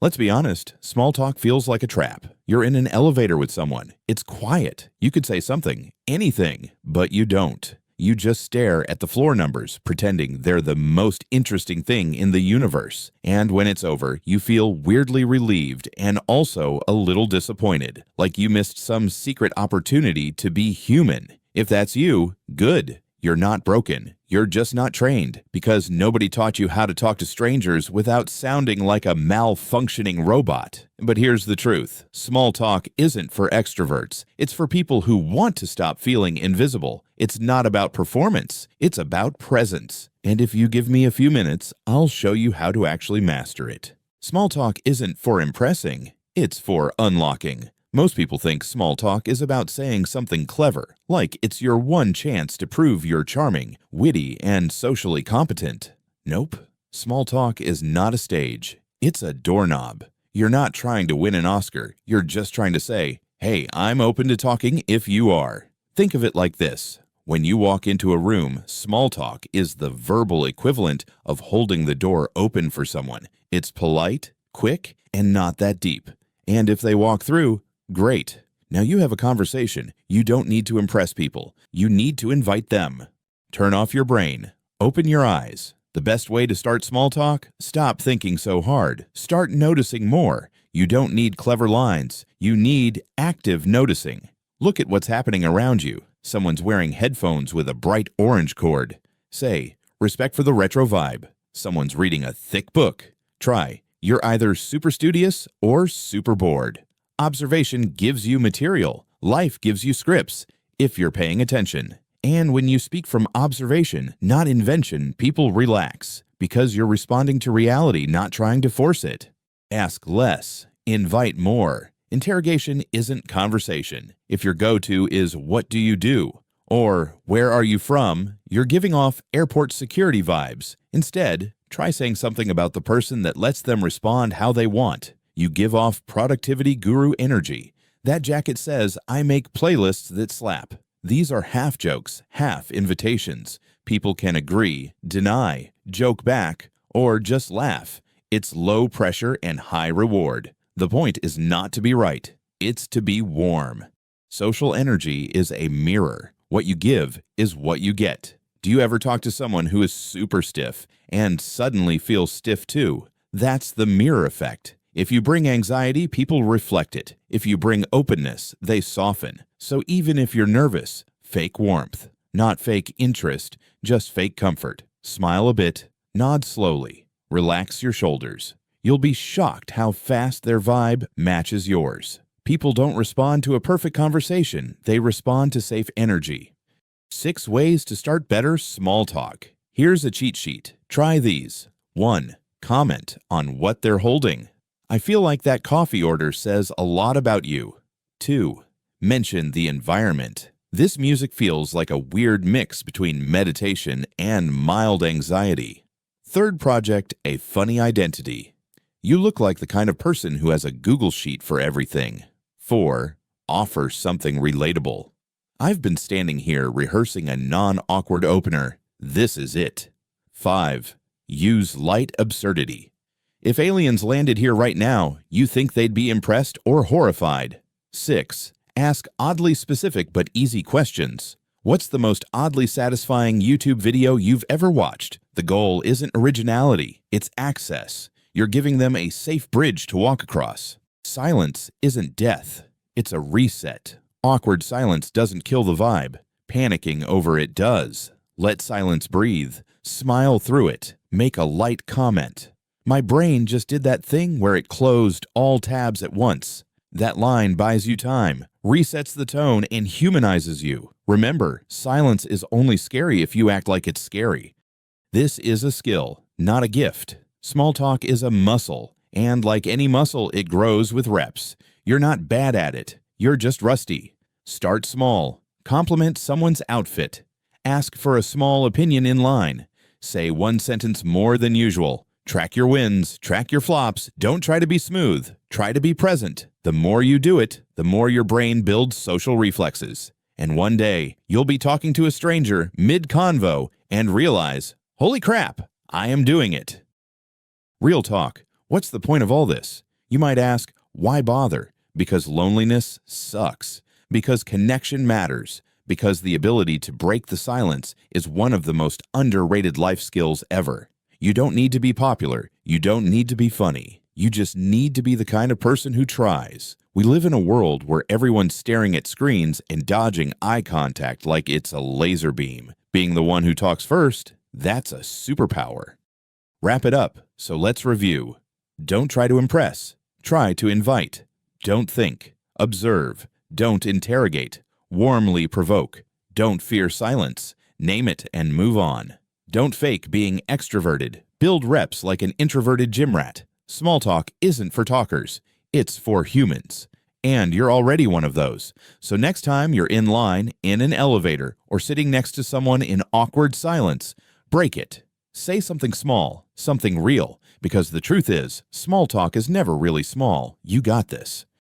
Let's be honest, small talk feels like a trap. You're in an elevator with someone. It's quiet. You could say something, anything, but you don't. You just stare at the floor numbers, pretending they're the most interesting thing in the universe. And when it's over, you feel weirdly relieved and also a little disappointed, like you missed some secret opportunity to be human. If that's you, good. You're not broken. You're just not trained, because nobody taught you how to talk to strangers without sounding like a malfunctioning robot. But here's the truth. Small talk isn't for extroverts. It's for people who want to stop feeling invisible. It's not about performance. It's about presence. And if you give me a few minutes, I'll show you how to actually master it. Small talk isn't for impressing. It's for unlocking. Most people think small talk is about saying something clever, like it's your one chance to prove you're charming, witty, and socially competent. Nope. Small talk is not a stage. It's a doorknob. You're not trying to win an Oscar. You're just trying to say, hey, I'm open to talking if you are. Think of it like this. When you walk into a room, small talk is the verbal equivalent of holding the door open for someone. It's polite, quick, and not that deep. And if they walk through, great. Now you have a conversation. You don't need to impress people. You need to invite them. Turn off your brain. Open your eyes. The best way to start small talk? Stop thinking so hard. Start noticing more. You don't need clever lines. You need active noticing. Look at what's happening around you. Someone's wearing headphones with a bright orange cord. Say, respect for the retro vibe. Someone's reading a thick book. Try, you're either super studious or super bored. Observation gives you material. Life gives you scripts, if you're paying attention. And when you speak from observation, not invention, people relax, because you're responding to reality, not trying to force it. Ask less. Invite more. Interrogation isn't conversation. If your go-to is, what do you do? Or, where are you from? You're giving off airport security vibes. Instead, try saying something about the person that lets them respond how they want. You give off productivity guru energy. That jacket says, I make playlists that slap. These are half jokes, half invitations. People can agree, deny, joke back, or just laugh. It's low pressure and high reward. The point is not to be right. It's to be warm. Social energy is a mirror. What you give is what you get. Do you ever talk to someone who is super stiff and suddenly feel stiff too? That's the mirror effect. If you bring anxiety, people reflect it. If you bring openness, they soften. So even if you're nervous, fake warmth. Not fake interest, just fake comfort. Smile a bit, nod slowly, relax your shoulders. You'll be shocked how fast their vibe matches yours. People don't respond to a perfect conversation. They respond to safe energy. 6 ways to start better small talk. Here's a cheat sheet. Try these. 1. Comment on what they're holding. I feel like that coffee order says a lot about you. 2. Mention the environment. This music feels like a weird mix between meditation and mild anxiety. 3rd project, a funny identity. You look like the kind of person who has a Google sheet for everything. 4. Offer something relatable. I've been standing here rehearsing a non-awkward opener. This is it. 5. Use light absurdity. If aliens landed here right now, you think they'd be impressed or horrified. 6. Ask oddly specific but easy questions. What's the most oddly satisfying YouTube video you've ever watched? The goal isn't originality, it's access. You're giving them a safe bridge to walk across. Silence isn't death, it's a reset. Awkward silence doesn't kill the vibe. Panicking over it does. Let silence breathe. Smile through it. Make a light comment. My brain just did that thing where it closed all tabs at once. That line buys you time, resets the tone, and humanizes you. Remember, silence is only scary if you act like it's scary. This is a skill, not a gift. Small talk is a muscle, and like any muscle, it grows with reps. You're not bad at it. You're just rusty. Start small. Compliment someone's outfit. Ask for a small opinion in line. Say one sentence more than usual. Track your wins, track your flops. Don't try to be smooth. Try to be present. The more you do it, the more your brain builds social reflexes. And one day, you'll be talking to a stranger mid-convo and realize, holy crap, I am doing it. Real talk. What's the point of all this? You might ask, why bother? Because loneliness sucks. Because connection matters. Because the ability to break the silence is one of the most underrated life skills ever. You don't need to be popular. You don't need to be funny. You just need to be the kind of person who tries. We live in a world where everyone's staring at screens and dodging eye contact like it's a laser beam. Being the one who talks first, that's a superpower. Wrap it up, so let's review. Don't try to impress. Try to invite. Don't think. Observe. Don't interrogate. Warmly provoke. Don't fear silence. Name it and move on. Don't fake being extroverted. Build reps like an introverted gym rat. Small talk isn't for talkers. It's for humans. And you're already one of those. So next time you're in line, in an elevator, or sitting next to someone in awkward silence, break it. Say something small, something real, because the truth is, small talk is never really small. You got this.